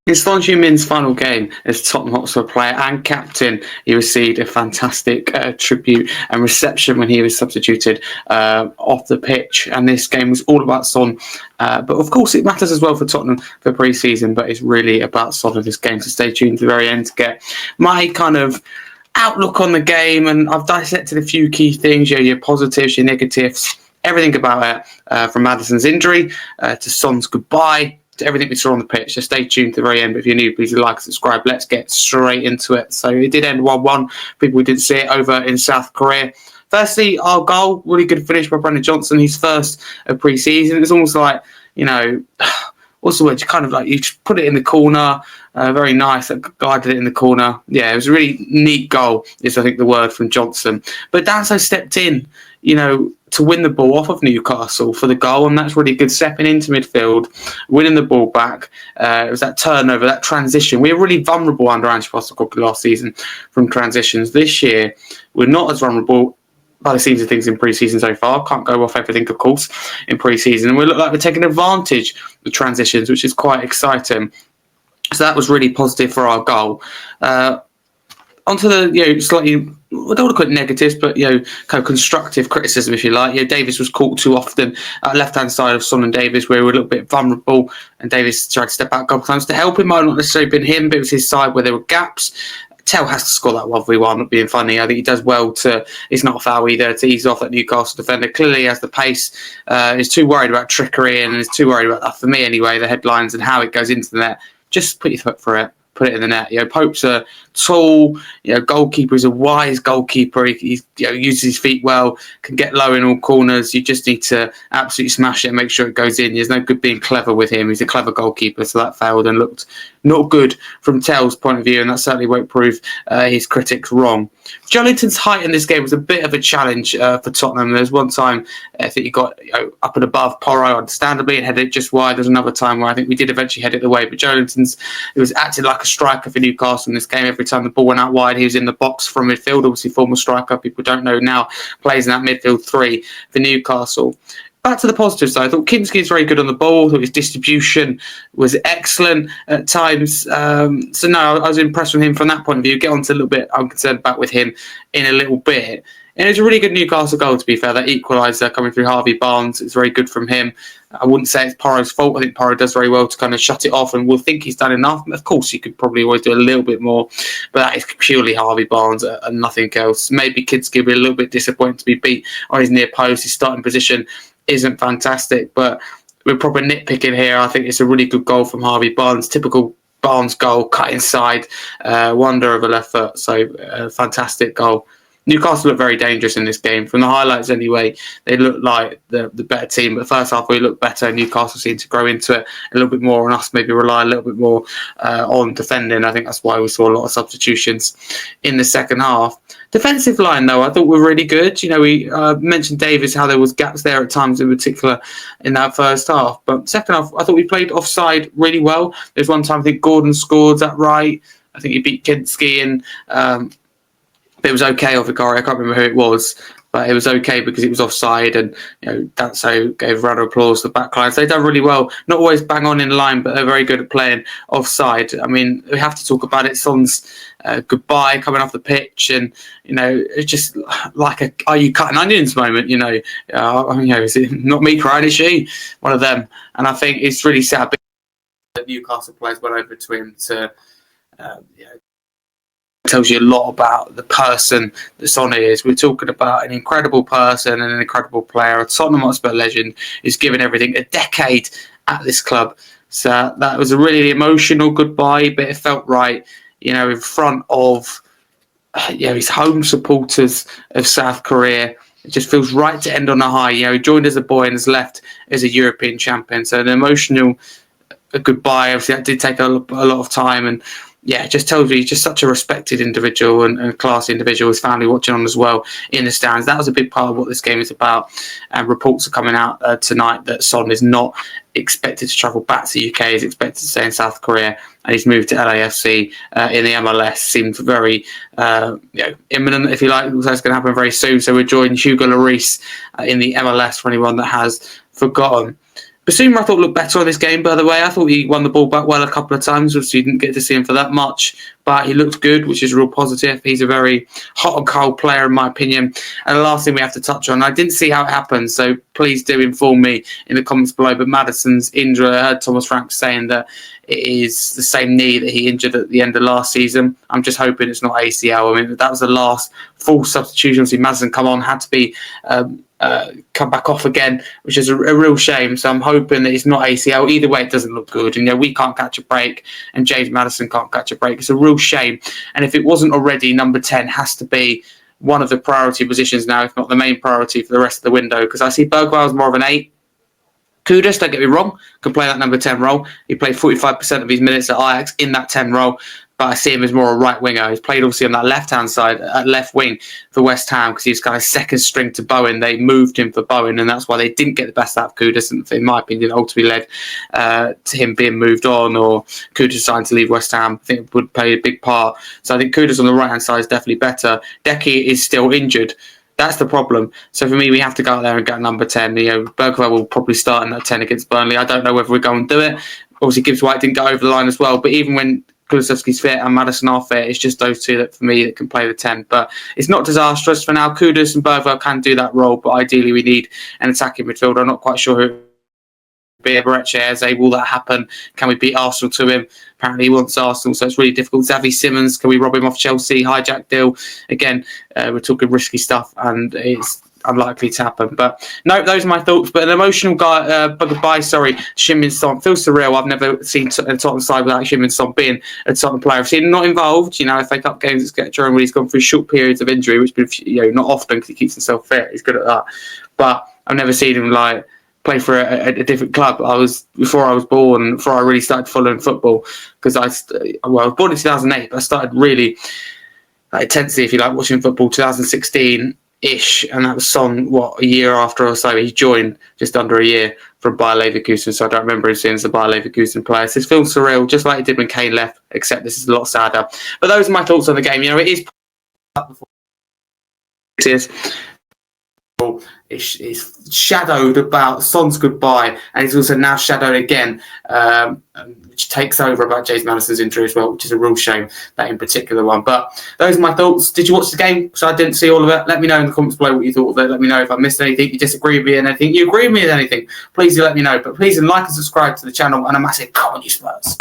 In Son Heung-min's final game as Tottenham Hotspur player and captain, he received a fantastic tribute and reception when he was substituted off the pitch. And this game was all about Son. But of course, it matters as well for Tottenham for pre-season, but it's really about Son in this game. So stay tuned to the very end to get my kind of outlook on the game. And I've dissected a few key things, your positives, your negatives, everything about it, from Maddison's injury to Son's goodbye, to everything we saw on the pitch. So stay tuned to the very end. But if you're new, please like and subscribe. Let's get straight into it. So it did end 1-1. People who didn't see it over in South Korea. Firstly, our goal, really good finish by Brendan Johnson, his first of pre-season. It's almost like, what's the word? You kind of like, you just put it in the corner. Very nice. Guided it in the corner. Yeah, it was a really neat goal, is I think the word from Johnson. But Danso stepped in, to win the ball off of Newcastle for the goal, and that's really good. Stepping into midfield, winning the ball back. It was that turnover, that transition. We were really vulnerable under Ange Postecoglou last season from transitions. This year, we're not as vulnerable by the scenes of things in pre-season so far. Can't go off everything, of course, in pre-season. And we look like we're taking advantage of the transitions, which is quite exciting. So that was really positive for our goal. Onto the slightly, I don't want to call it negatives, but kind of constructive criticism, if you like. Davies was caught too often at the left-hand side of Son and Davies, where we were a little bit vulnerable, and Davies tried to step out a couple of times to help him. Might not necessarily been him, but it was his side where there were gaps. Tell has to score that 1v1, not being funny. I think he does well it's not a foul either, to ease off that Newcastle defender. Clearly has the pace, is too worried about trickery, and is too worried about that, for me anyway, the headlines and how it goes into the net. Just put your foot for it. Put it in the net. Pope's a tall, goalkeeper. He's a wise goalkeeper. He uses his feet well, can get low in all corners. You just need to absolutely smash it and make sure it goes in. There's no good being clever with him. He's a clever goalkeeper, so that failed and looked not good from Tell's point of view, and that certainly won't prove his critics wrong. Joelinton's height in this game was a bit of a challenge for Tottenham. There's one time I think he got up and above Porro, understandably, and headed it just wide. There's another time where I think we did eventually head it away, but it was acting like a striker for Newcastle in this game. Every time the ball went out wide, he was in the box from midfield. Obviously, former striker, people don't know now, plays in that midfield three for Newcastle. Back to the positives, though. I thought Kinski is very good on the ball. I thought his distribution was excellent at times. So, no, I was impressed with him from that point of view. Get on to a little bit I'm concerned about with him in a little bit. And it was a really good Newcastle goal, to be fair. That equaliser coming through Harvey Barnes. It's very good from him. I wouldn't say it's Porro's fault. I think Porro does very well to kind of shut it off, and we'll think he's done enough. Of course, he could probably always do a little bit more, but that is purely Harvey Barnes and nothing else. Maybe Kinski will be a little bit disappointed to be beat on his near post. His starting position isn't fantastic, but we're probably nitpicking here. I think it's a really good goal from Harvey Barnes. Typical Barnes goal, cut inside, wonder of a left foot. So fantastic goal. Newcastle looked very dangerous in this game. From the highlights anyway, they looked like the better team. But first half, we looked better. Newcastle seemed to grow into it a little bit more, and us maybe rely a little bit more on defending. I think that's why we saw a lot of substitutions in the second half. Defensive line, though, I thought were really good. We mentioned Davies, how there was gaps there at times in particular in that first half. But second half, I thought we played offside really well. There's one time I think Gordon scored that right. I think he beat Kinski, and it was okay off Igari. I can't remember who it was, but it was okay because it was offside, and Danso gave a round of applause to the backline. So they've done really well. Not always bang on in line, but they're very good at playing offside. I mean, we have to talk about it. Son's goodbye coming off the pitch, and it's just like a "are you cutting onions" moment. Is it not me crying? Is she one of them? And I think it's really sad that Newcastle players went over to him to. Tells you a lot about the person that Son is. We're talking about an incredible person and an incredible player. A Tottenham Hotspur legend who's given everything, a decade at this club. So that was a really emotional goodbye, but it felt right, in front of his home supporters of South Korea. It just feels right to end on a high. He joined as a boy and has left as a European champion. So an emotional goodbye. Obviously, that did take a lot of time, and it just tells you he's just such a respected individual and a classy individual. His family watching on as well in the stands. That was a big part of what this game is about. And reports are coming out tonight that Son is not expected to travel back to the UK. He's expected to stay in South Korea, and he's moved to LAFC in the MLS. Seems very imminent, if you like. So it's going to happen very soon. So we're joining Hugo Lloris in the MLS for anyone that has forgotten. Basuma, I thought, looked better on this game, by the way. I thought he won the ball back well a couple of times. Obviously, you didn't get to see him for that much, but he looked good, which is a real positive. He's a very hot and cold player, in my opinion. And the last thing we have to touch on, I didn't see how it happened, so please do inform me in the comments below, but Maddison's injury, I heard Thomas Frank saying that it is the same knee that he injured at the end of last season. I'm just hoping it's not ACL. I mean, that was the last full substitution. Obviously, Maddison come on, had to be come back off again, which is a real shame. So I'm hoping that it's not ACL. Either way, it doesn't look good. And we can't catch a break, and James Maddison can't catch a break. It's a real shame. And if it wasn't already, number 10 has to be one of the priority positions now, if not the main priority for the rest of the window. Because I see Bergwijn as more of an 8. Kudus, don't get me wrong, can play that number 10 role. He played 45% of his minutes at Ajax in that 10 role, but I see him as more a right winger. He's played obviously on that left-hand side, left wing for West Ham, because he's kind of second string to Bowen. They moved him for Bowen, and that's why they didn't get the best out of Kudus, and in my opinion, ultimately led to him being moved on, or Kudus deciding to leave West Ham. I think it would play a big part. So I think Kudus on the right-hand side is definitely better. Decky is still injured. That's the problem. So for me, we have to go out there and get number 10. Bergwijn will probably start in that 10 against Burnley. I don't know whether we're going to do it. Obviously, Gibbs White didn't go over the line as well. But even when Kulusevski's fit and Maddison are fit, it's just those two that, for me, that can play the 10. But it's not disastrous for now. Kudus and Bergwijn can do that role, but ideally we need an attacking midfielder. I'm not quite sure who will that happen? Can we beat Arsenal to him? Apparently he wants Arsenal, so it's really difficult. Xavi Simons, can we rob him off Chelsea? Hijack deal. Again, we're talking risky stuff, and it's unlikely to happen. But no, those are my thoughts. But an emotional guy, goodbye, Shin-Min Son. Feels surreal. I've never seen a Tottenham side without Shin-Min Son being a Tottenham player. I've seen him not involved, FA Cup games, etc. And when he's gone through short periods of injury, which not often because he keeps himself fit. He's good at that. But I've never seen him play for a different club. Before I was born, before I really started following football, because I was born in 2008, but I started really intensely, if you like, watching football 2016-ish, and that was Son, a year after or so he joined, just under a year, from Bayer Leverkusen, so I don't remember him seeing as a Bayer Leverkusen player. So it feels surreal, just like it did when Kane left, except this is a lot sadder. But those are my thoughts on the game. It is it's shadowed about Son's goodbye, and it's also now shadowed again, which takes over about James Maddison's injury as well, which is a real shame, that in particular one. But those are my thoughts. Did you watch the game? So I didn't see all of it. Let me know in the comments below what you thought of it. Let me know if I missed anything, you disagree with me, and anything you agree with me with anything. Please do let me know. But please like and subscribe to the channel, and a massive come on you Spurs.